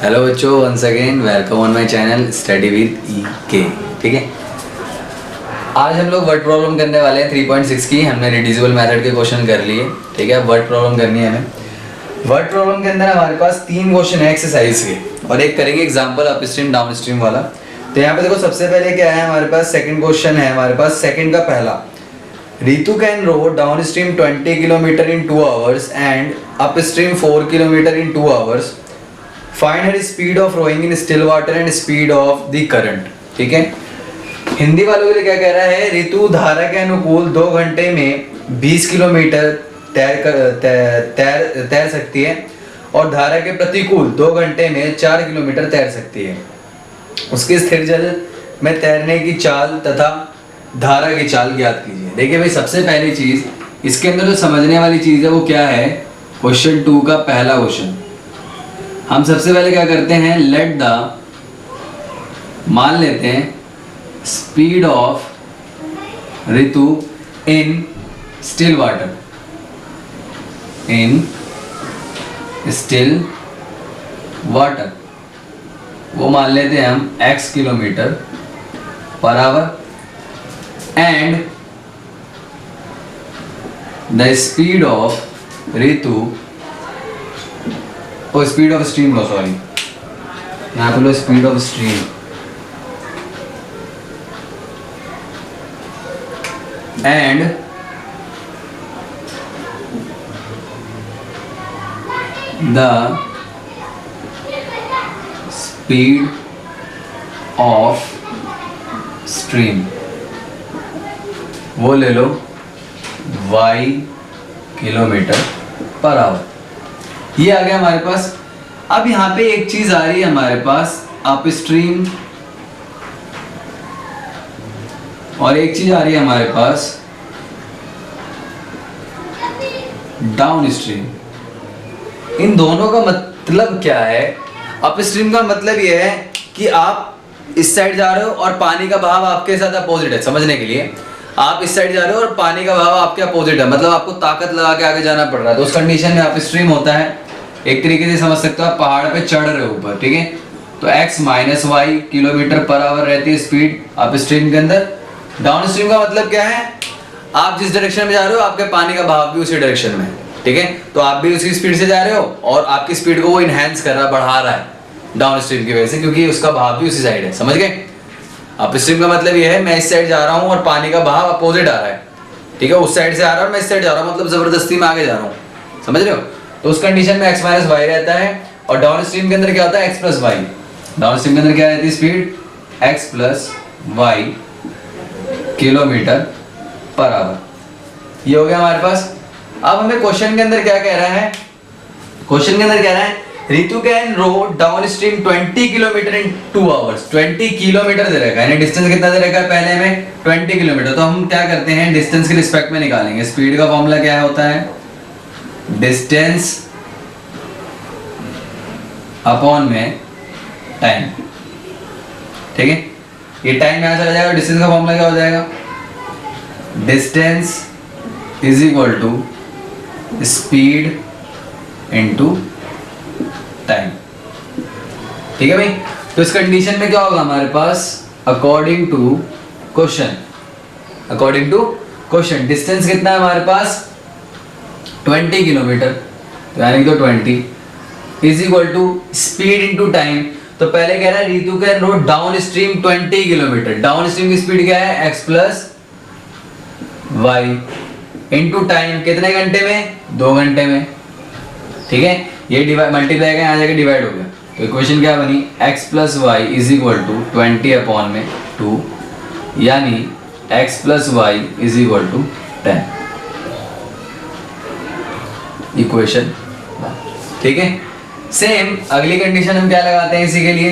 Hello बच्चों, once again welcome on my channel study with K. ठीक है, आज हम लोग वर्ड प्रॉब्लम करने वाले हैं 3.6 की। हमने रिड्यूसिबल मेथड के क्वेश्चन कर लिए। ठीक है, वर्ड प्रॉब्लम करनी है हमें। वर्ड प्रॉब्लम के अंदर हमारे पास 3 क्वेश्चन है एक्सरसाइज के और एक करेंगे example up stream down stream वाला। तो यहाँ पे देखो, सबसे पहले क्या है हमारे पास, सेकंड क्वेश्चन है हमारे पास। सेकंड का पहला, Ritu can row downstream 20 kilometre in 2 hours and upstream 4 kilometre in 2 hours. Find her speed of rowing in still water and speed of the current. ठीक है, हिंदी वालों के लिए क्या कह रहा है, ऋतु धारा के अनुकूल 2 घंटे में 20 किलोमीटर तैर सकती है और धारा के प्रतिकूल 2 घंटे में 4 किलोमीटर तैर सकती है। उसके स्थिर जल में तैरने की चाल तथा धारा की चाल ज्ञात कीजिए। देखिए भाई, सबसे पहली चीज इसके अंदर जो समझने वाली चीज है वो क्या है, क्वेश्चन 2 का पहला क्वेश्चन। हम सबसे पहले क्या करते हैं, लेट द, मान लेते हैं speed of Ritu in still water, in still water, वो मान लेते हैं हम x किलोमीटर पर hour and the speed of Ritu, और स्पीड ऑफ स्ट्रीम लो, सॉरी यहाँ पे लो speed of stream and the speed of stream, वो ले लो y किलोमीटर पर आवर। ये आ गया हमारे पास। अब यहाँ पे एक चीज आ रही है हमारे पास, अप स्ट्रीम, और एक चीज आ रही है हमारे पास डाउन स्ट्रीम। इन दोनों का मतलब क्या है? अप स्ट्रीम का मतलब ये है कि आप इस साइड जा रहे हो और पानी का बहाव आपके साथ अपोजिट है। समझने के लिए, आप इस साइड जा रहे हो और पानी का बहाव आपके अपोजिट है, मतलब आपको ताकत लगा के आगे जाना पड़ रहा है। तो उस कंडीशन में अप स्ट्रीम होता है, एक तरीके से समझ सकते हो आप पहाड़ पे चढ़ रहे हो ऊपर। ठीक है, तो x माइनस वाई किलोमीटर पर आवर रहती है स्पीड अप स्ट्रीम के अंदर। डाउन स्ट्रीम का मतलब क्या है, आप जिस डायरेक्शन में जा रहे हो आपके पानी का बहाव भी उसी डायरेक्शन में। ठीक है, तो आप भी उसी स्पीड से जा रहे हो और आपकी स्पीड को वो इनहेंस कर रहा है, बढ़ा रहा है डाउन स्ट्रीम की वजह से, क्योंकि उसका बहाव भी उसी साइड है। समझ गए? अप स्ट्रीम का मतलब ये है, मैं इस साइड जा रहा हूँ और पानी का बहाव अपोजिट आ रहा है। ठीक है, उस साइड से आ रहा है और मैं इस साइड जा रहा हूँ, मतलब जबरदस्ती में आगे जा रहा हूँ। समझ रहे हो? तो उस कंडीशन में x माइनस वाई रहता है। और डाउन स्ट्रीम के अंदर क्या होता है, x plus Y. Downstream के अंदर क्या रहती है speed, x plus Y kilometre पर आवर। ये हो गया हमारे पास। अब हमें क्वेश्चन के अंदर क्या कह रहा है, क्वेश्चन के अंदर कह रहा है Ritu can row downstream 20 kilometre in 2 hours. 20 kilometre दे रखा है, यानी डिस्टेंस कितना दे रखा है पहले में 20 किलोमीटर। तो हम क्या करते हैं, डिस्टेंस के रिस्पेक्ट में निकालेंगे। स्पीड का फॉर्मूला क्या होता है, डिस्टेंस अपॉन में टाइम। ठीक है, ये टाइम यहां चला जाएगा, डिस्टेंस का फॉर्मूला क्या हो जाएगा, distance is equal to speed into time. ठीक है भाई, तो इस कंडीशन में क्या होगा हमारे पास, according to question, according to question distance कितना है हमारे पास 20 किलोमीटर, यानी तो 20 is equal to speed into time. तो पहले कह रहा है Ritu can row downstream 20 kilometre. Downstream की स्पीड क्या है, x plus Y into time, कितने घंटे में, 2 घंटे में। ठीक है, ये डिवाइड मल्टीप्लाई का यहाँ जाके डिवाइड हो गया। तो इक्वेशन क्या बनी, x plus Y is equal to 20 upon में 2, यानी x plus Y is equal to 10। Equation. ठीक है, सेम अगली कंडीशन हम क्या लगाते हैं इसी के लिए,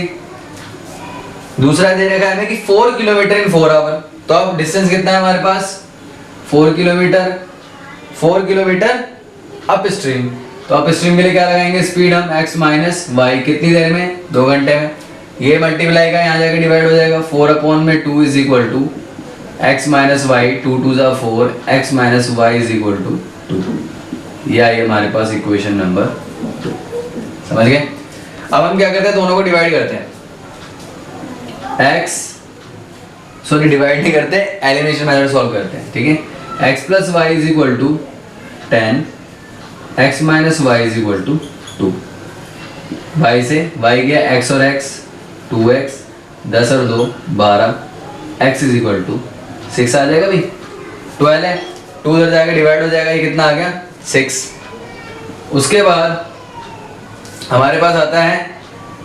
दूसरा दे रखा है हमें कि 4 किलोमीटर इन 4 आवर। तो अब डिस्टेंस कितना है हमारे पास, 4 किलोमीटर, 4 किलोमीटर अप स्ट्रीम। तो अप स्ट्रीम के लिए क्या लगाएंगे, स्पीड हम x माइनस वाई, कितनी देर में, 2 घंटे में। ये मल्टीप्लाई का यहाँ जाके डिवाइड हो जाएगा, 4 अपॉन में 2 is equal to x minus Y, 2 2 जा 4, x minus Y is equal to 2। ये आई हमारे पास इक्वेशन नंबर 2। समझ गए? अब हम क्या करते हैं, दोनों को डिवाइड करते हैं। डिवाइड नहीं करते, एलिमिनेशन मेथड सॉल्व करते हैं, ठीक है। x plus Y is equal to 10, x minus Y is equal to 2। y से y गया, x और x 2x, 10 और 2 12, x इज इक्वल टू 6 आ जाएगा भाई। 12 है, 2 उधर जाएगा, डिवाइड हो जाएगा, ये कितना आ गया 6। उसके बाद हमारे पास आता है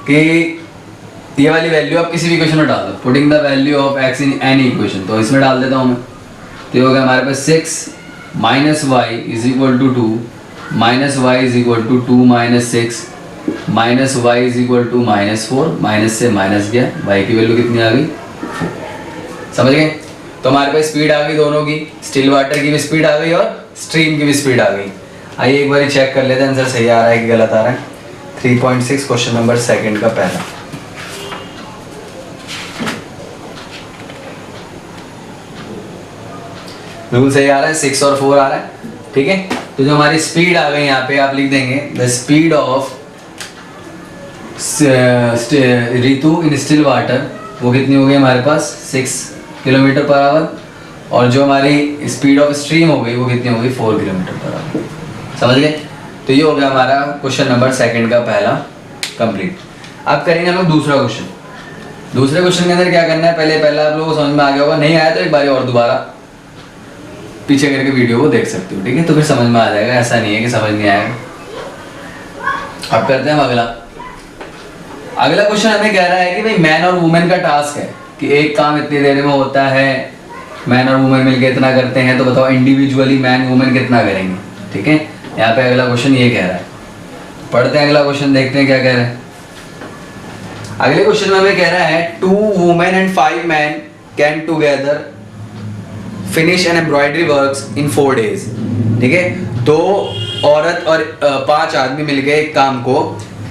कि ये वाली वैल्यू आप किसी भी इक्वेशन में डाल दो, putting the value of x in any equation, तो इसमें डाल देता हूँ मैं। तो ये हो गया हमारे पास 6 minus Y is equal to 2, minus Y is equal to 2 minus 6, minus Y is equal to -4, minus से माइनस गया, y की वैल्यू कितनी आ गई 4। समझ गए? तो हमारे पास स्पीड आ गई दोनों की, स्टिल वाटर की भी स्पीड आ गई और स्ट्रीम की भी स्पीड आ गई। आइए एक बार चेक कर लेते हैं आंसर सही आ रहा है कि गलत आ रहा है। 3.6 क्वेश्चन नंबर सेकंड का पहला। बिल्कुल सही आ रहा है, 6 और 4 आ रहा है, ठीक है। तो जो हमारी स्पीड आ गई यहाँ पे आप लिख देंगे the speed of Ritu in still water, वो कितनी हो गई हमारे पास 6 किलोमीटर पर आवर, और जो हमारी स्पीड ऑफ स्ट्रीम हो गई वो कितनी हो गई 4 किलोमीटर पर आवर। समझ गए? तो ये हो गया हमारा क्वेश्चन नंबर सेकंड का पहला कंप्लीट। अब करेंगे हम लोग दूसरा क्वेश्चन। दूसरे क्वेश्चन के अंदर क्या करना है, पहला आप लोगों को समझ में आ गया होगा, नहीं आया तो एक बार और दोबारा पीछे करके वीडियो को देख सकते हो, ठीक है। तो फिर समझ में आ जाएगा, ऐसा नहीं है कि समझ नहीं आएगा। अब करते हैं अगला क्वेश्चन। हमें कह रहा है कि भाई मैन और वुमेन का टास्क है कि एक काम इतनी देर में होता है, मैन और वुमेन मिलकर इतना करते हैं, तो बताओ इंडिविजुअली मैन वुमेन कितना करेंगे, ठीक है। यहाँ पे अगला क्वेश्चन ये कह रहा है, पढ़ते हैं अगला क्वेश्चन, देखते हैं क्या कह रहा है। अगले क्वेश्चन में हमें कह रहा है 2 women and 5 man can together finish an embroidery works in 4 days, ठीक है। 2 औरत और 5 आदमी मिलके एक काम को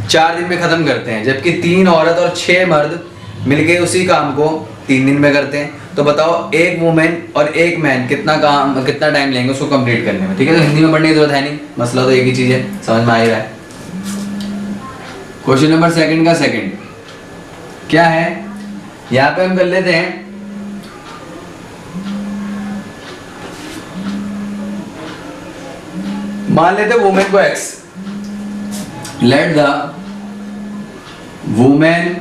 4 दिन में खत्म करते हैं, जबकि 3 औरत और 6 मर्द मिलके उसी काम को 3 दिन में करते हैं। तो बताओ एक वुमेन और एक मैन कितना टाइम लेंगे उसको कंप्लीट करने में, ठीक है। तो हिंदी में पढ़ने की जरूरत है नहीं, मसला तो एक ही चीज है, समझ में आ ही रहा है। क्वेश्चन नंबर सेकंड का सेकंड क्या है, यहाँ पे हम कर लेते हैं मान लेते वुमेन को x, let the women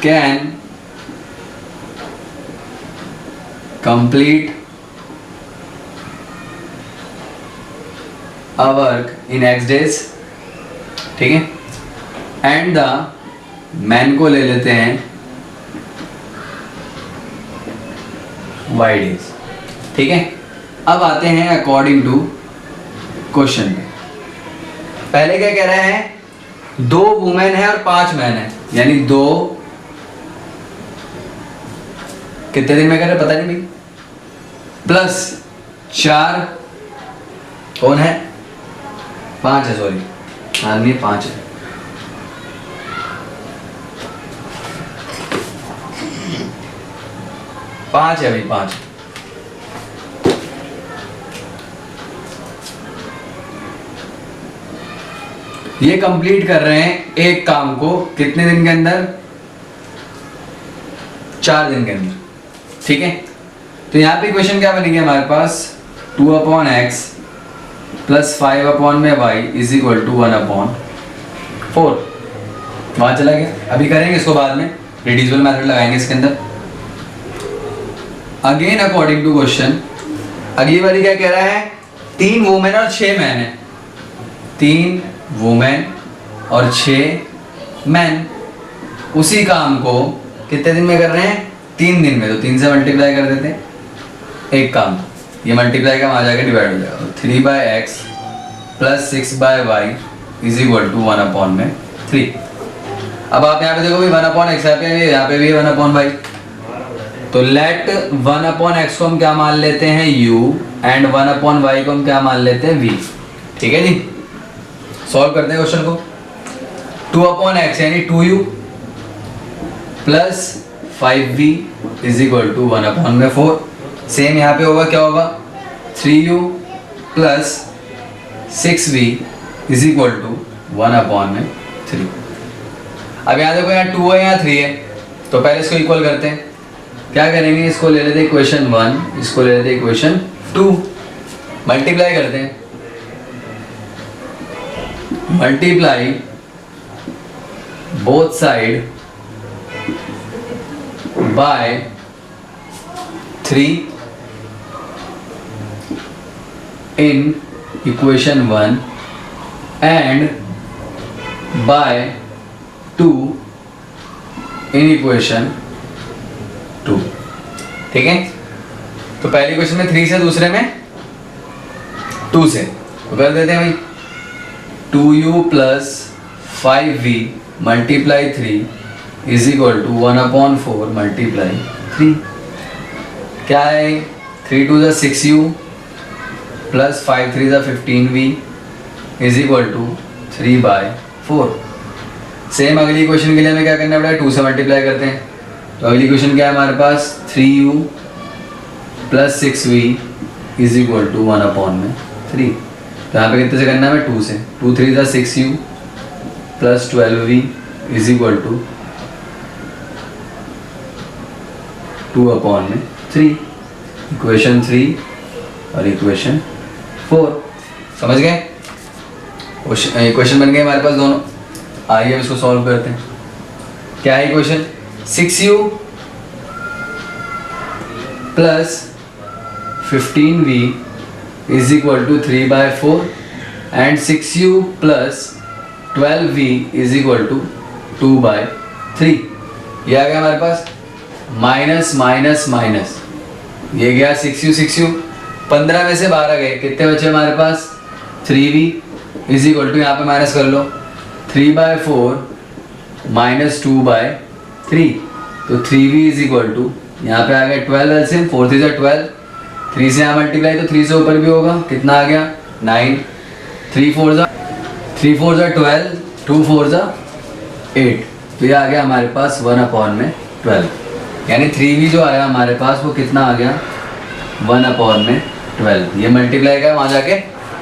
can complete a work in x days, ठीक है, एंड द मैन को ले लेते हैं y days, ठीक है। अब आते हैं अकॉर्डिंग टू क्वेश्चन पे। पहले क्या कह रहे हैं, 2 वुमेन है और 5 मैन है, यानी 2 कितने दिन में कर रहे पता नहीं भाई, प्लस 4 कौन है 5 है, सॉरी आदमी 5 है, पांच है भाई 5। ये कंप्लीट कर रहे हैं एक काम को कितने दिन के अंदर, 4 दिन के अंदर, ठीक है। तो यहाँ पे क्वेश्चन क्या बनेगी हमारे पास, 2/x plus 5/y is equal to 1/4। वहां चला गया, अभी करेंगे इसको बाद में, रिड्यूसिबल मेथड लगाएंगे इसके अंदर। अगेन अकॉर्डिंग टू क्वेश्चन, अगली बारी क्या कह रहा है, 3 वुमेन और 6 मैन है, 3 वुमेन और 6 मैन उसी काम को कितने दिन में कर रहे हैं, 3 दिन में। तो 3 से मल्टीप्लाई कर देते हैं एक काम, ये मल्टीप्लाई का वहां जाकर डिवाइड हो जाएगा। 3/x plus 6/y is equal to 1/3। अब आप यहाँ पे देखो भाई 1/x यहाँ पे भी 1/y, तो लेट 1/x को हम क्या मान लेते हैं u एंड 1/y को हम क्या मान लेते हैं v, ठीक है जी। सॉल्व करते हैं क्वेश्चन को, 2/x यानी 2u plus 5v is equal to 1/4। Same यहाँ पे होगा, क्या होगा 3u plus 6v is equal to 1/3। अब यहाँ देखो, यहाँ 2 है, यहाँ 3 है, तो पहले इसको इक्वल करते हैं। क्या करेंगे, इसको ले लेते हैं इक्वेशन 1, इसको ले लेते हैं इक्वेशन 2, मल्टीप्लाई करते हैं। Multiply both side bye 3 in equation 1 and by 2 in equation 2। ठीक है, तो पहली इक्वेशन में 3 से, दूसरे में 2 से, तो कर देते हैं भाई। 2u plus 5v multiply 3 is equal to 1/4 multiply 3। क्या है, 3 2 = 6u plus 5 3 = 15v is equal to 3/4। Same अगली इक्वेशन के लिए हमें क्या करना पड़ेगा, 2 से मल्टीप्लाई करते हैं। तो अगली इक्वेशन क्या है हमारे पास, 3u plus 6v is equal to 1/3। तो यहाँ पे कितने से करना है, 2 से। 2 3 = 6u plus 12v is equal to 2/3। Equation 3 और इक्वेशन 4 समझ गए। इक्वेशन बन गए हमारे पास दोनों। आइए अब इसको सॉल्व करते हैं। क्या है equation, 6u plus 15v is equal to 3/4 and 6u plus 12v is equal to 2/3। ये आ गया हमारे पास, माइनस माइनस माइनस, ये गया 6u 15 में से 12 गए, कितने बचे हमारे पास, 3v इज इक्वल टू, यहाँ पे माइनस कर लो, 3/4 माइनस 2/3। तो 3v इज इक्वल टू, यहाँ पे आ गया 12 एलसीएम, 4 3 = 12, 3 से यहाँ मल्टीप्लाई तो 3 से ऊपर भी होगा, कितना आ गया 9, 3 4 = 12, 2 4 = 8। तो ये आ गया हमारे पास 1/12, यानी 3v जो आया हमारे पास वो कितना आ गया, 1/12। ये मल्टीप्लाई का वहाँ जाके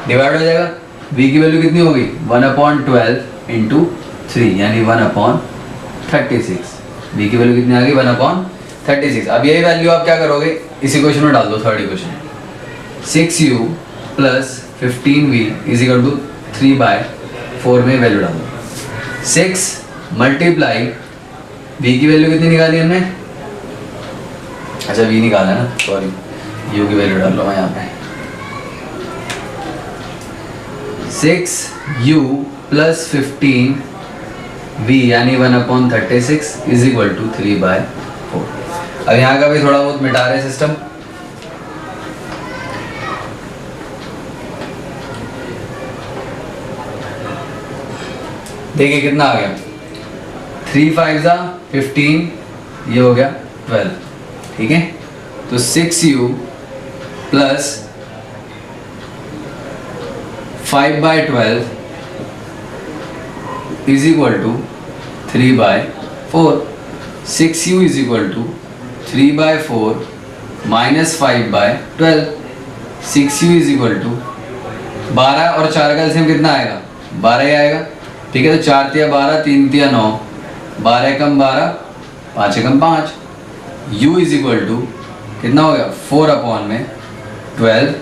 डिवाइड हो जाएगा। v की वैल्यू कितनी होगी, 1/12 इंटू 3 यानी 1/36। v की वैल्यू कितनी आ गई, 1/36। अब यही वैल्यू आप क्या करोगे, इस इक्वेशन में डाल दो, third equation. 6u plus 15v is equal to 3/4 में वैल्यू डाल दो। 6 मल्टीप्लाई v की वैल्यू कितनी निकाली हमने, अच्छा v निकाला है ना, सॉरी, u की वैल्यू डाल लो मैं यहाँ पे। 6u प्लस 15v यानी 1/36 इज इक्वल टू 3/4। अब यहाँ का भी थोड़ा बहुत मिटा रहे सिस्टम। देखिए कितना आ गया, 3 5 = 15, ये हो गया 12। ठीक है, तो 6u plus 5/12 is equal to 3/4। 6u is equal to 3/4 minus 5/12। 6u is equal to 12 और 4 का एलसीएम कितना आएगा, 12 ही आएगा। ठीक है, तो 4 × 12, 3 × 9, 12 × 12, 5 × 5। u इज इक्वल टू कितना हो गया, 4/12।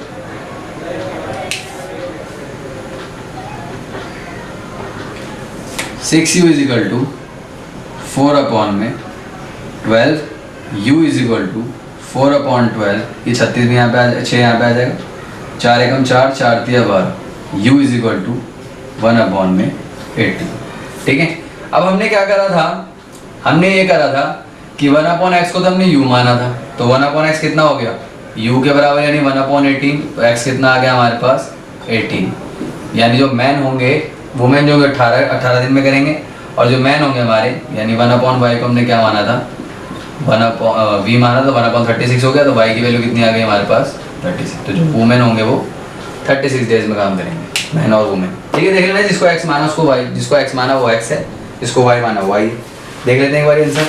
6u is equal to 4/12, u is equal to 4/12, ये 36 में यहाँ पे 6 यहाँ पे आ जाएगा, 4 × 4, 4 × 12, u इज इक्वल टू 1/80। ठीक है, अब हमने क्या करा था, हमने ये करा था कि 1/x को तो हमने u माना था, तो 1/x कितना हो गया, u के बराबर यानी 1/18। तो x कितना आ गया हमारे पास, 18। यानी जो मैन होंगे, वुमेन जो होंगे 18 दिन में करेंगे, और जो मैन होंगे हमारे यानी 1/y को हमने क्या माना था, v माना था, 1/36 हो गया। तो y की वैल्यू कितनी आ गई हमारे पास, 36। तो जो वुमेन होंगे वो 36 डेज में काम करेंगे, मैन और वुमेन। ठीक है, देख लेना, जिसको x माना उसको y, जिसको x माना वो x है, जिसको y माना y। देख लेते हैं एक बार आंसर।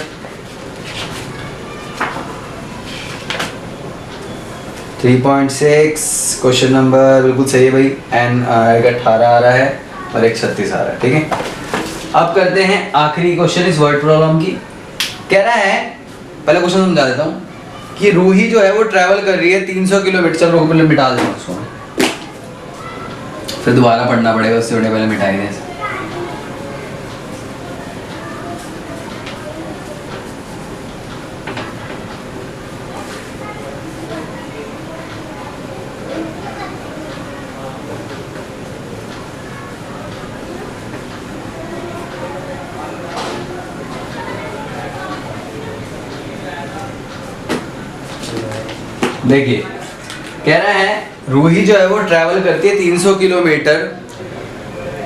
3.6 क्वेश्चन नंबर बिल्कुल सही है भाई, n 18 आ रहा है और एक 36 आ रहा है, ठीक है। अब करते हैं आखिरी क्वेश्चन इस वर्ड प्रॉब्लम की। कह रहा है, पहले क्वेश्चन समझा देता हूँ कि रूही जो है वो ट्रैवल कर रही है 300 किलोमीटर। चलो पहले मिटा देता हूँ उसको, फिर दोबारा पढ़ना पड़ेगा, उससे पहले मिटाई दें। देखिए, कह रहा है रूही जो है वो ट्रैवल करती है 300 किलोमीटर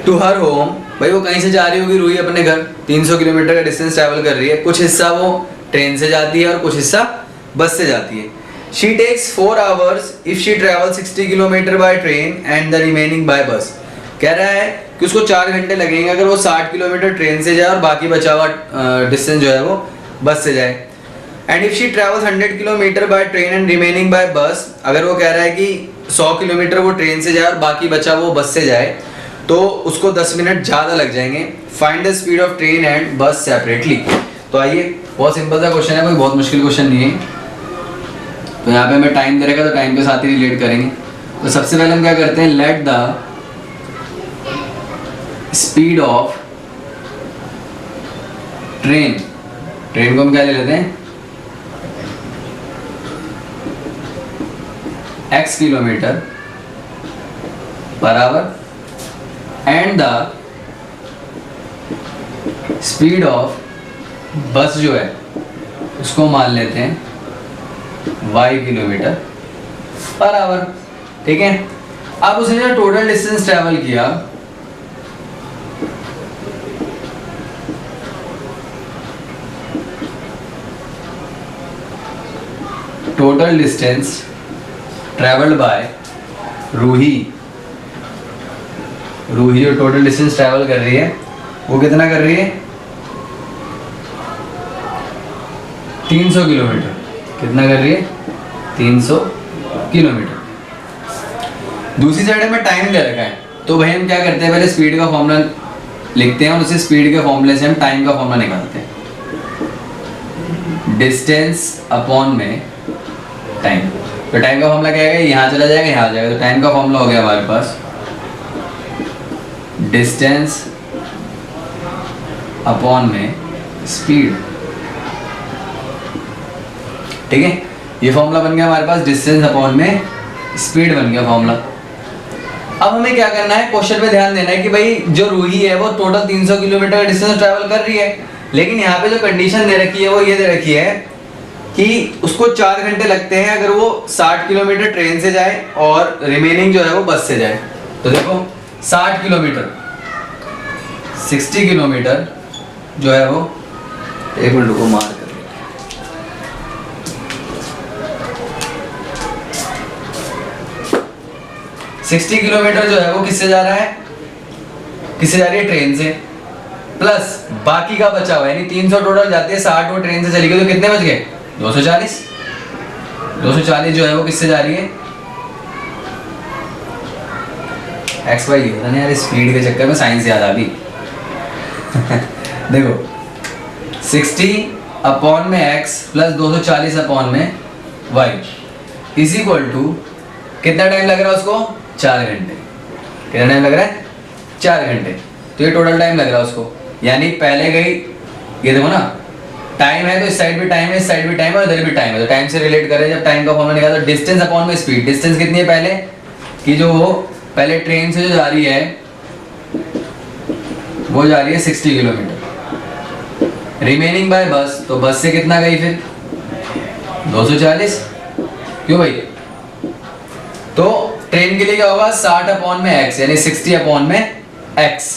टू हर होम। भाई वो कहीं से जा रही होगी रूही अपने घर, 300 किलोमीटर का डिस्टेंस ट्रैवल कर रही है। कुछ हिस्सा वो ट्रेन से जाती है और कुछ हिस्सा बस से जाती है। She takes 4 hours if she travel 60 kilometre by train and the remaining by bus. कह रहा है कि उसको 4 घंटे लगेंगे अगर वो 60 किलोमीटर ट्रेन से जाए और बाकी बचा हुआ डिस्टेंस जो है वो बस से जाए। And if she travels 100 kilometre by train and remaining by bus, अगर वो कह रहा है कि 100 किलोमीटर वो ट्रेन से जाए और बाकी बचा वो बस से जाए तो उसको 10 मिनट ज़्यादा लग जाएंगे। Find the speed of train and बस सेपरेटली। तो आइए, बहुत सिंपल सा क्वेश्चन है, कोई बहुत मुश्किल क्वेश्चन नहीं है। तो यहाँ पे हमें टाइम दे रहेगा तो टाइम के साथ ही रिलेट करेंगे। तो सबसे पहले हम क्या करते हैं, late the speed of train, train को हम क्या ले लेते हैं x किलोमीटर बराबर एंड द स्पीड ऑफ बस जो है उसको मान लेते हैं y किलोमीटर बराबर, ठीक है। अब उसने जो टोटल डिस्टेंस ट्रेवल किया total distance travelled by Ruhi, Ruhi जो टोटल डिस्टेंस ट्रेवल कर रही है वो कितना कर रही है 300 किलोमीटर। कितना कर रही है 300 किलोमीटर। दूसरी साइड हमें टाइम दे रखा है, तो भाई हम क्या करते हैं, पहले स्पीड का फॉर्मूला लिखते हैं और उसे स्पीड के फॉर्मूले से हम टाइम का फॉर्मूला निकालते हैं। डिस्टेंस अपॉन में टाइम, तो टाइम का फॉर्मूला क्या है, यहाँ चला जाएगा यहाँ आ जाएगा। तो टाइम का फॉर्मूला हो गया हमारे पास डिस्टेंस अपॉन में स्पीड, ठीक है। ये फॉर्मूला बन गया हमारे पास, डिस्टेंस अपॉन में स्पीड बन गया फॉर्मूला। अब हमें क्या करना है, क्वेश्चन पे ध्यान देना है कि भाई जो रूही है वो टोटल 300 किलोमीटर का डिस्टेंस ट्रैवल कर रही है, लेकिन यहाँ पे जो कंडीशन दे रखी है वो ये दे रखी है कि उसको 4 घंटे लगते हैं अगर वो 60 किलोमीटर ट्रेन से जाए और रिमेनिंग जो है वो बस से जाए। तो देखो 60 किलोमीटर 60 किलोमीटर जो है वो, एक मिनट रुको मार कर 60 किलोमीटर जो है वो किससे जा रहा है, किससे जा रही है ट्रेन से, प्लस बाकी का बचा हुआ यानी 300 टोटल जाती है, 60 वो ट्रेन से चली गई तो कितने बच गए 240। 240 जो है वो किससे जा रही है एक्स वाई। पता नहीं यार स्पीड के चक्कर में साइंस याद आ गई। देखो 60 अपॉन में x प्लस 240 अपॉन में y इज इक्वल टू कितना टाइम लग रहा है उसको 4 घंटे। कितना टाइम लग रहा है 4 घंटे। तो ये टोटल टाइम लग रहा है उसको, यानी पहले गई, ये देखो ना टाइम है तो इस साइड भी टाइम है, इस साइड भी टाइम है, इधर भी टाइम है। तो टाइम से रिलेट करें जब टाइम का फॉर्मूला निकाला तो डिस्टेंस अपॉन में स्पीड। डिस्टेंस कितनी है पहले कि जो वो पहले ट्रेन से जो जा रही है वो जा रही है 60 किलोमीटर, रिमेनिंग बाय बस, तो बस से कितना गई फिर 240। क्यों भाई, तो ट्रेन के लिए क्या होगा 60 अपॉन में x यानी 60 अपॉन में x,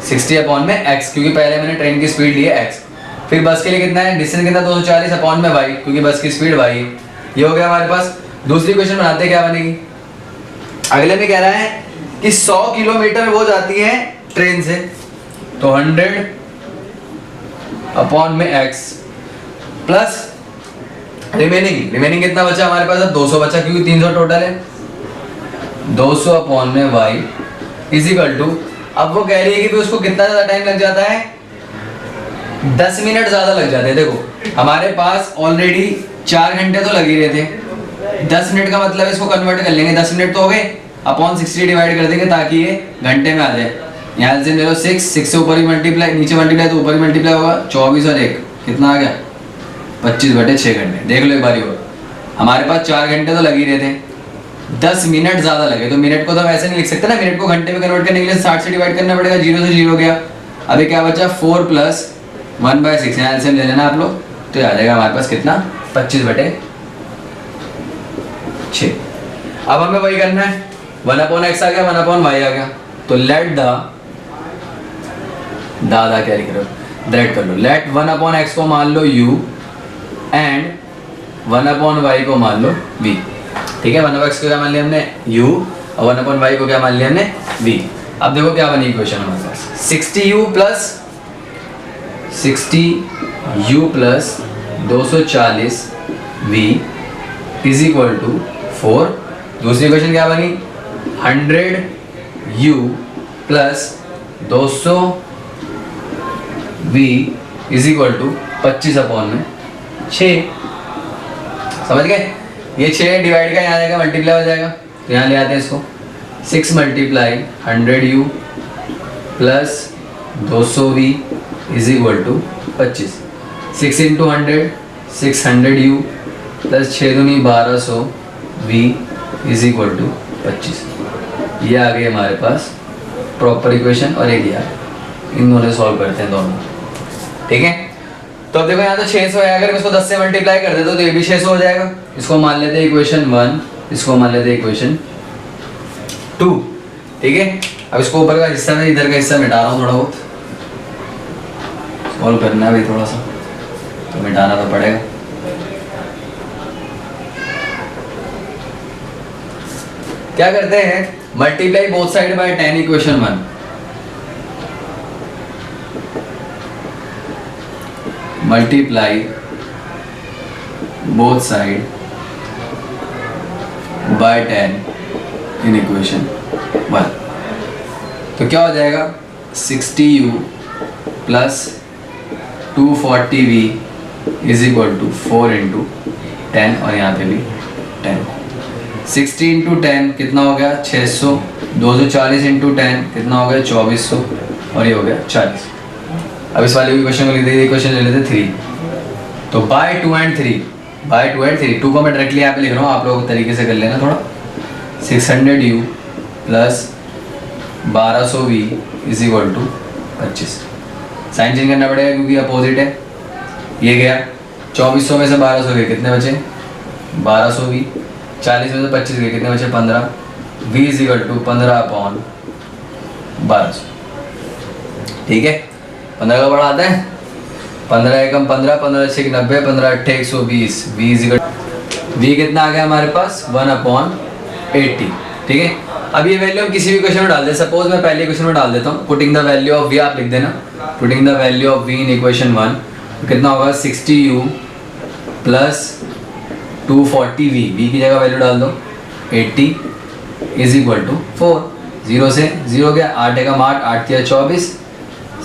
60 अपॉन में x क्योंकि पहले मैंने ट्रेन की स्पीड ली है x। फिर बस के लिए कितना है, डिस्टेंस कितना 240 अपॉन में y क्योंकि बस की स्पीड y है। ये हो गया हमारे पास। दूसरी क्वेश्चन बनाते हैं, क्या बनेगी, अगले में कह रहा है कि 100 किलोमीटर वो जाती है ट्रेन से, तो 100 अपॉन में x प्लस रिमेनिंग कितना बचा हमारे पास, अब 200 बचा क्योंकि 300 टोटल है, 200 अपॉन में y इजिकल टू, अब वो कह रही है कि भी उसको कितना ज़्यादा टाइम लग जाता है, 10 मिनट ज़्यादा लग जाते हैं। देखो हमारे पास ऑलरेडी 4 घंटे तो लग ही रहे थे, 10 मिनट का मतलब इसको कन्वर्ट कर लेंगे, 10 मिनट तो हो गए, अपॉन 60 डिवाइड कर देंगे ताकि ये घंटे में आ जाए। यहाँ से ले लो 6 से ऊपर ही मल्टीप्लाई, नीचे मल्टीप्लाई तो ऊपर ही मल्टीप्लाई होगा, 24 और 1 कितना आ गया 25/6 घंटे। देख लो एक बारी और, हमारे पास 4 घंटे तो लग ही रहे थे, 10 मिनट ज़्यादा लगे, तो मिनट को तो हम ऐसे नहीं लिख सकते ना, मिनट को घंटे में कन्वर्ट करने के लिए 60 से डिवाइड करना पड़ेगा, 0 से 0 गया। अभी क्या बचा 4 + 1/6, यहाँ एलसीएम ले लेना आप लोग, तो आ जाएगा हमारे पास कितना 25/6। अब हमें वही करना है, 1/x आ गया, 1/y आ गया, तो लेट दादा क्या लिख रहे हो, डायरेक्ट कर लो। लेट 1/x को मान लो u एंड 1/y को मान लो v। ठीक है, 1/x को क्या मान लिया हमने u और 1/y को क्या मान लिया हमने v। अब देखो क्या बनी इक्वेशन हमारे पास, 60u plus 240v is equal to 4। दूसरी इक्वेशन क्या बनी, 100u plus 200v is equal to 25/6। समझ गए, ये 6 डिवाइड का यहाँ जाएगा मल्टीप्लाई हो जाएगा, तो यहाँ ले आते हैं इसको, 6 × 100u plus 200v is equal to 25। 6 × 100 600u plus 6 दूनी 1200v इज इक्वल टू 25। ये आ गई हमारे पास प्रॉपर इक्वेशन, और एक यार इन दोनों सॉल्व करते हैं दोनों। ठीक है, तो अब देखो यहाँ तो 600 है, अगर इसको 10 से मल्टीप्लाई कर दे तो ये भी 600 हो जाएगा। इसको मान लेते हैं इक्वेशन 1, इसको मान लेते हैं इक्वेशन 2। ठीक है, अब इसको ऊपर का हिस्सा में इधर का हिस्सा मिटा रहा हूँ, थोड़ा बहुत सॉल्व करना है भाई, थोड़ा सा तो मिटाना तो पड़ेगा। क्या करते हैं, multiply both side bye 10 equation 1। Multiply both side bye 10 इन इक्वेशन 1, तो क्या हो जाएगा 60u plus 240v is equal to 4 × 10, और यहाँ पे भी 10। 60 × 10 कितना हो गया 600, 240 × 10 कितना हो गया 2400, और ये हो गया 40। अब इस वाले इक्वेशन को लिख देते, इक्वेशन ले लेते 3, तो बाय 2 and 3 2 को मैं डायरेक्टली यहाँ पे लिख रहा हूँ, आप लोग तरीके से कर लेना थोड़ा। 600u plus 1200v is equal to 25। Sign change करना पड़ेगा क्योंकि अपोजिट है। ये गया 2400 में से 1200 गए, कितने बचे 1200v, 40 में से 25 गए, कितने बचे 15, v इज इक्वल टू 15/1200। ठीक है, 15 का बड़ा आता है, 15 एकम 15, 15 6 90, 15 8 120, v इज इक्वल, v कितना आ गया हमारे पास 1/80। ठीक है, अब ये वैल्यू हम किसी भी क्वेश्चन में डाल दें, सपोज मैं पहले क्वेश्चन में डाल देता हूँ, putting the value of v, आप लिख देना putting the value of v in equation 1, तो कितना होगा 60u प्लस 240v, v की जगह वैल्यू डाल दो 80 इज इक्वल टू 4। 0 से 0 गया, 8 एकम 8, 8 किया 24,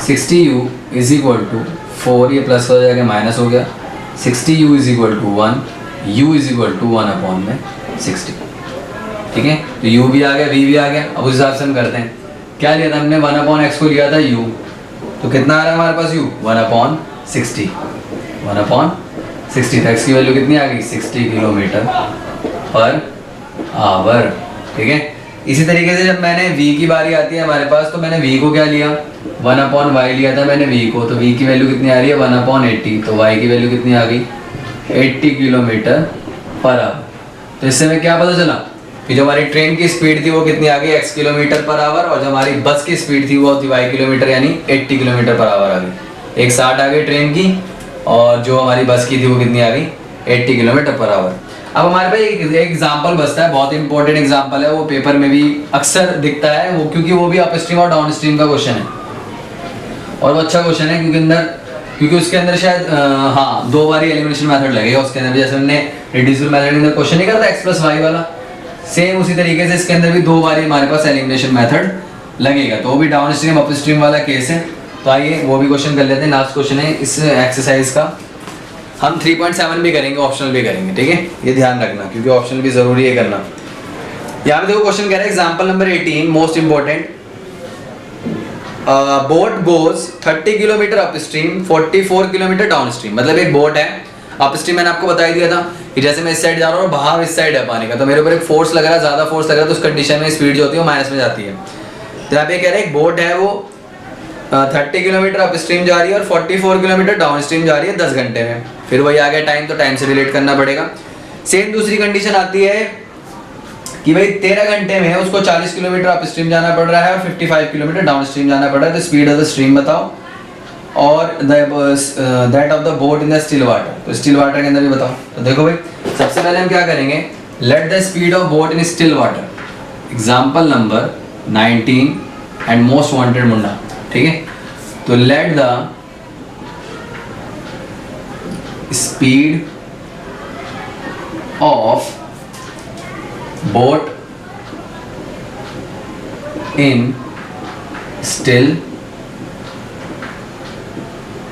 60u इज इक्वल टू 4, ये प्लस हो जाएगा माइनस हो गया, 60u is equal to 1, u is equal to 1/60। ठीक है, तो u भी आ गया, v भी आ गया। अब उस हिसाब से हम करते हैं, क्या लिया था हमने 1/x को लिया था u, तो कितना आ रहा है हमारे पास u 1/60, 1/60 था, x की वैल्यू कितनी आ गई 60 km/h। ठीक है, इसी तरीके से जब मैंने v की बारी आती है हमारे पास, तो मैंने v को क्या लिया 1/y लिया था मैंने v को, तो v की वैल्यू कितनी आ रही है 1/80, तो y की वैल्यू कितनी आ गई 80 km/h। तो इससे हमें क्या पता चला कि जो हमारी ट्रेन की स्पीड थी वो कितनी आ गई x km/h, और जो हमारी बस की स्पीड थी वो थी y किलोमीटर, यानी 80 km/h आ गई। एक 60 आ गई ट्रेन की, और जो हमारी बस की थी वो कितनी आ गई 80 km/h। अब हमारे पास एक एग्जाम्पल बचता है, बहुत इंपॉर्टेंट एग्जाम्पल है, वो पेपर में भी अक्सर दिखता है वो, क्योंकि वो भी अप स्ट्रीम और डाउन स्ट्रीम का क्वेश्चन है, और वो अच्छा क्वेश्चन है क्योंकि उसके अंदर शायद हाँ 2 बार एलिमिनेशन मेथड लगेगा उसके अंदर, जैसे हमने रिड्यूसिबल मेथड के अंदर क्वेश्चन नहीं करता x + y वाला, सेम उसी तरीके से इसके अंदर भी 2 बार हमारे पास एलिमिनेशन मेथड लगेगा, तो वो भी डाउन स्ट्रीम अप स्ट्रीम वाला केस है। तो आइए वो भी क्वेश्चन कर लेते हैं। लास्ट क्वेश्चन है इस एक्सरसाइज का, हम 3.7 भी करेंगे, ऑप्शनल भी करेंगे, ठीक है, ये ध्यान रखना क्योंकि ऑप्शनल भी जरूरी है करना। यहाँ पे देखो क्वेश्चन कह रहा है example number 18 most important, boat goes 30 kilometre up stream 44 kilometre down stream. मतलब एक बोट है अप स्ट्रीम, मैंने आपको बता ही दिया था कि जैसे मैं इस साइड जा रहा हूँ और बहाव इस साइड है पानी का, तो मेरे ऊपर एक फोर्स लग रहा है, ज्यादा फोर्स लग रहा है, तो उस कंडीशन में स्पीड जो होती है वो माइनस में जाती है। तो यहाँ पे कह रहे हैं एक बोट है वो 30 किलोमीटर अप स्ट्रीम जा रही है और 44 किलोमीटर डाउन स्ट्रीम जा रही है 10 घंटे में। फिर वही आ गया टाइम, तो टाइम से रिलेट करना पड़ेगा। सेम दूसरी कंडीशन आती है कि भाई 13 घंटे में उसको 40 किलोमीटर अप स्ट्रीम जाना पड़ रहा है और 55 किलोमीटर डाउन स्ट्रीम जाना पड़ रहा है, तो स्पीड ऑफ द स्ट्रीम बताओ और that of the boat in the still water. तो स्टिल वाटर के अंदर भी बताओ। तो देखो भाई सबसे पहले हम क्या करेंगे, let the speed of boat in still water, example number 19 and most wanted मुंडा, ठीक है। तो let the speed of boat in still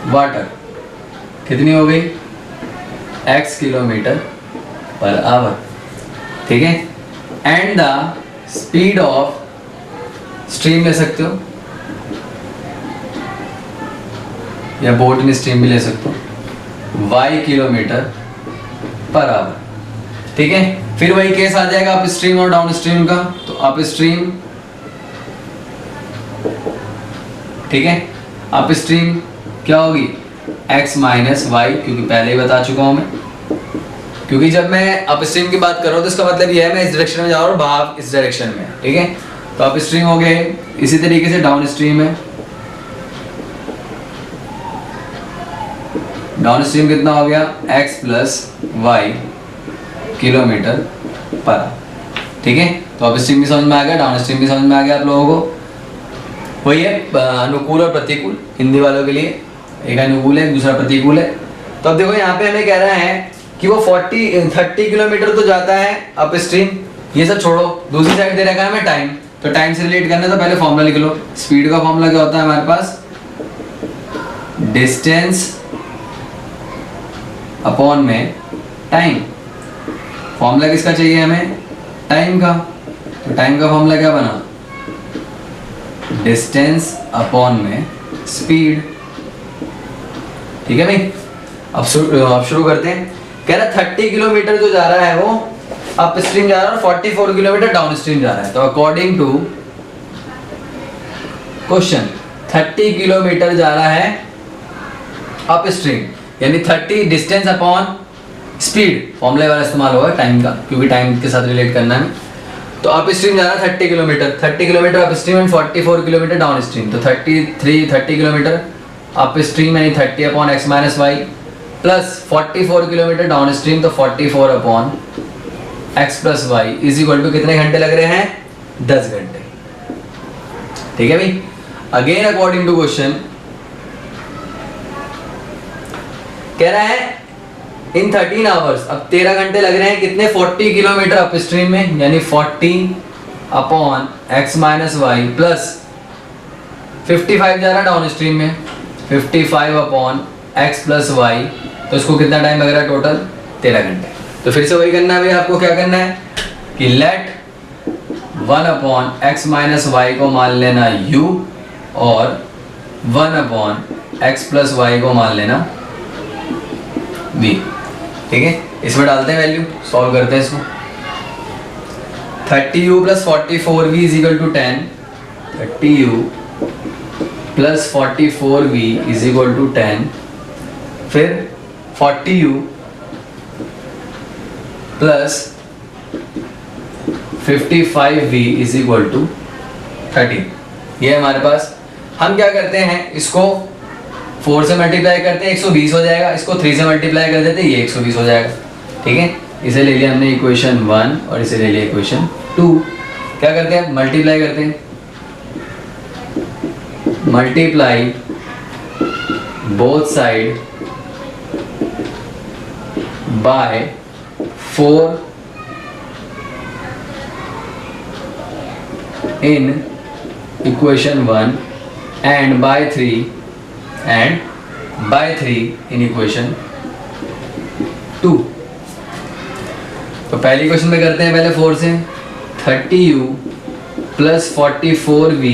water कितनी हो गई, x किलोमीटर पर आवर, ठीक है। And the speed of stream ले सकते हो या बोट इन स्ट्रीम भी ले सकते हो, y किलोमीटर पर आवर, ठीक है। फिर वही केस आ जाएगा अप स्ट्रीम और डाउन स्ट्रीम का। तो अप स्ट्रीम, ठीक है, अप स्ट्रीम क्या होगी x माइनस वाई, क्योंकि पहले ही बता चुका हूं मैं, क्योंकि जब मैं अप स्ट्रीम की बात कर रहा हूं तो इसका मतलब यह है मैं इस डायरेक्शन में जा रहा हूं और बहाव इस डायरेक्शन में, ठीक है। तो अप स्ट्रीम हो गए, इसी तरीके से डाउन स्ट्रीम है, डाउन स्ट्रीम कितना हो गया x प्लस वाई किलोमीटर पर, ठीक है। तो अप स्ट्रीम भी समझ में आ गया, डाउन स्ट्रीम भी समझ में आ गया आप लोगों को। वही है अनुकूल और प्रतिकूल हिंदी वालों के लिए, एक अनुकूल है दूसरा प्रतिकूल है। तो अब देखो यहाँ पे हमें कह रहा है कि वो 30 किलोमीटर तो जाता है अप स्ट्रीम, ये सब छोड़ो, दूसरी साइड दे रखा है हमें टाइम। तो टाइम से रिलेट करना तो पहले फॉर्मूला लिख लो। स्पीड का फॉर्मूला क्या होता है हमारे पास, डिस्टेंस अपॉन में टाइम। फॉर्मूला किसका चाहिए हमें, टाइम का। तो टाइम का फॉर्मूला क्या बना, डिस्टेंस अपॉन में स्पीड, ठीक है भाई। अब शुरू करते हैं। कह रहा 30 किलोमीटर जो जा रहा है वो अप स्ट्रीम जा रहा है और 44 किलोमीटर डाउन स्ट्रीम जा रहा है। तो अकॉर्डिंग टू क्वेश्चन 30 किलोमीटर जा रहा है अप स्ट्रीम, यानी 30 डिस्टेंस अपॉन स्पीड, फॉर्मूले वाला इस्तेमाल होगा टाइम का, क्योंकि टाइम के साथ रिलेट करना है। तो अप स्ट्रीम जा रहा है 30 kilometre, 30 kilometre upstream and 44 kilometre downstream. तो 30 किलोमीटर अप स्ट्रीम यानी 30 upon x minus Y plus 44 kilometre downstream, तो 44 upon x plus Y is equal to कितने घंटे लग रहे हैं, 10 घंटे, ठीक है भाई। अगेन अकॉर्डिंग टू क्वेश्चन कह रहा है इन 13 आवर्स, अब 13 घंटे लग रहे हैं कितने, 40 किलोमीटर अप स्ट्रीम में, यानी 40 upon x minus Y plus 55 जा रहा है डाउन स्ट्रीम में, 55 अपॉन x प्लस वाई। तो इसको कितना टाइम लग रहा है टोटल, 13 घंटे। तो फिर से वही करना है भाई, आपको क्या करना है कि let 1 upon x minus Y को मान लेना u और 1 अपॉन x प्लस वाई को मान लेना v, ठीक है। इसमें डालते हैं वैल्यू, सॉल्व करते हैं इसको। 30u plus 44v is equal to 10, 30u plus 44v is equal to 10, फिर 40u plus 55v is equal to 30। ये हमारे पास, हम क्या करते हैं इसको 4 से मल्टीप्लाई करते हैं 120 हो जाएगा, इसको 3 से मल्टीप्लाई कर देते हैं ये 120 हो जाएगा, ठीक है। इसे ले लिया हमने इक्वेशन 1 और इसे ले लिया इक्वेशन 2। क्या करते हैं मल्टीप्लाई करते हैं, multiply both side by 4 in equation 1 and by 3 in equation 2। तो पहली इक्वेशन में करते हैं पहले 4 से। 30u plus 44v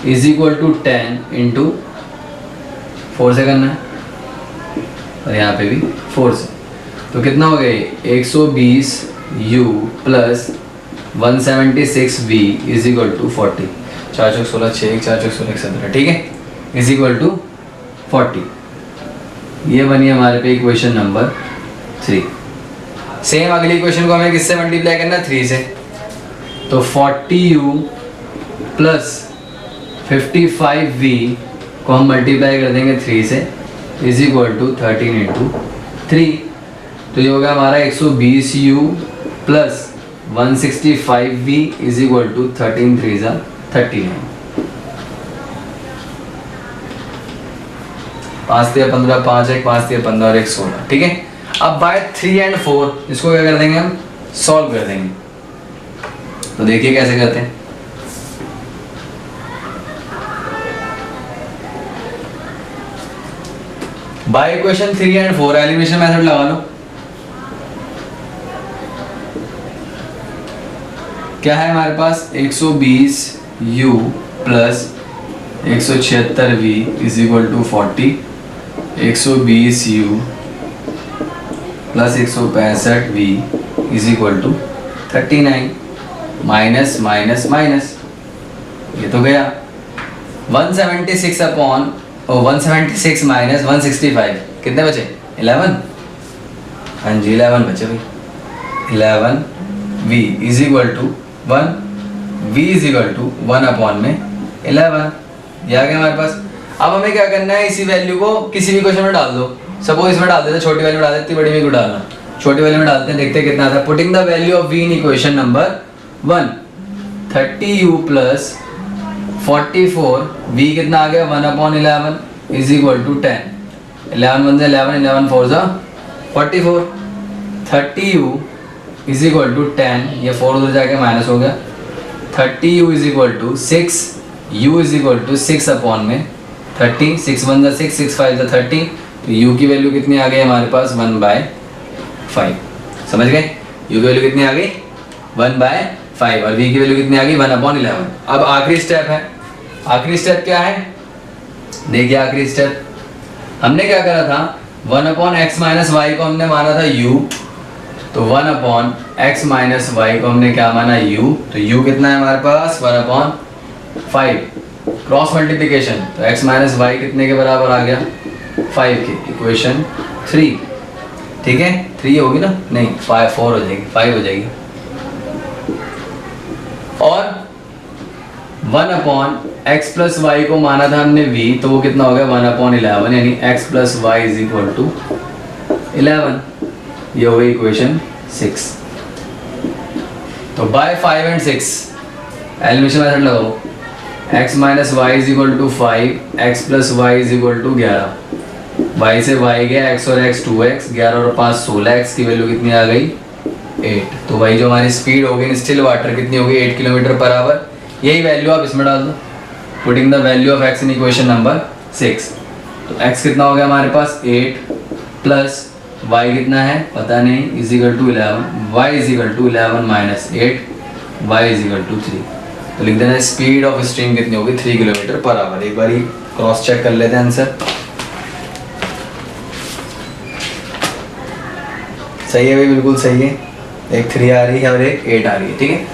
is equal to 10 into 4 से करना है और यहाँ पे भी 4 से। तो कितना हो गया 120u plus 176v is equal to 40। 4 चौक 16 6 4 चौक 16 17, ठीक है, इज इक्वल टू 40। ये बनी हमारे पे इक्वेशन नंबर 3। सेम अगली इक्वेशन को हमें किससे मल्टीप्लाई करना है 3 से। तो 40u प्लस 55v को हम मल्टीप्लाई कर देंगे 3 से इज इक्वल टू 13 इंटू 3। तो ये होगा हमारा 120u plus 165v is equal to 13 3 जा 39। 5 3 15 5 1 5 3 15 और 1 16, ठीक है। अब बाय 3 एंड 4 इसको क्या कर देंगे हम सॉल्व कर देंगे। तो देखिए कैसे करते हैं। By equation 3 and 4 elimination method लगा लो। क्या है हमारे पास 120u plus 176v is equal to 40। 120u plus 165v is equal to 39 minus minus minus, ये तो गया 176 अपॉन 176 माइनस 165 कितने बचे 11। हाँ जी 11 बचे भाई। 11v is equal to 1, v is equal to 1 upon में 11, ये आ गया हमारे पास। अब हमें क्या करना है, इसी वैल्यू को किसी भी क्वेश्चन में डाल दो। सपोज इसमें डाल देते, छोटी वैल्यू में डाल देते, बड़ी में क्यों डालना, छोटी वैल्यू में डालते हैं, देखते हैं कितना आता है। Putting the value of v in equation number 1, 30u plus 44 v कितना आ गया 1 अपॉन 11 इज इक्वल टू 10। 11 1 11 11 4 जा 44। 30u इज इक्वल टू 10, ये 4 उधर जाके माइनस हो गया। 30u is equal to 6, u is equal to 6 upon में 30। 6 1 जा 6 6 5 जा 30। तो u की वैल्यू कितनी आ गई हमारे पास 1/5। समझ गए, u की वैल्यू कितनी आ गई 1/5 और v की वैल्यू कितनी आ गई 1 अपॉन 11। अब आखिरी स्टेप है। आखिरी स्टेप क्या है, देखिए आखिरी स्टेप हमने क्या करा था 1 अपॉन एक्स माइनस वाई को हमने माना था u। तो 1 अपॉन एक्स माइनस वाई को हमने क्या माना u। तो u कितना है हमारे पास 1 अपॉन 5। क्रॉस मल्टीप्लिकेशन, तो x माइनस वाई कितने के बराबर आ गया 5 के, इक्वेशन 3, ठीक है। 3 होगी ना, नहीं 4 हो जाएगी, 5 हो जाएगी। और 1 अपॉन एक्स प्लस वाई को माना था हमने v, तो वो कितना हो गया 1 अपॉन 11, यानी x plus Y is equal to 11। ये हो गई इक्वेशन 6। तो बाय 5 एंड 6 एलिमिनेशन मेथड लगाओ। x minus Y is equal to 5, x plus Y is equal to 11। y से y गया, x और x 2x, 11 और 5 16, x की वैल्यू कितनी आ गई 8। तो भाई जो हमारी स्पीड हो गई स्टिल वाटर कितनी हो गई 8 किलोमीटर पर आवर। यही वैल्यू आप इसमें डाल दो। Putting the value of x in equation number 6। तो x कितना हो गया हमारे पास 8 प्लस y कितना है पता नहीं is equal to 11, y is equal to 11 minus 8, y is equal to 3। तो लिख देना स्पीड ऑफ स्ट्रीम कितनी होगी 3 किलोमीटर पर आवर। एक बार क्रॉस चेक कर लेते हैं आंसर। सही है भाई, बिल्कुल सही है। एक 3 आ रही है और एक 8 आ रही है, ठीक है।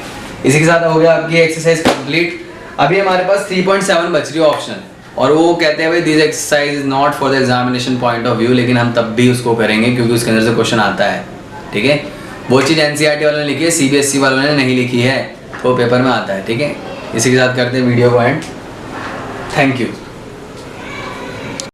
इसी के साथ हो गया आपकी एक्सरसाइज कंप्लीट। अभी हमारे पास 3.7 बच रही है ऑप्शन, और वो कहते हैं भाई this exercise is not for the examination point of view, लेकिन हम तब भी उसको करेंगे क्योंकि उसके अंदर से क्वेश्चन आता है, ठीक है। वो चीज़ एनसीईआरटी वालों ने लिखी है, सीबीएसई वालों ने नहीं लिखी है, वो पेपर में आता है, ठीक है। इसी के साथ करते हैं वीडियो को एंड। Thank you.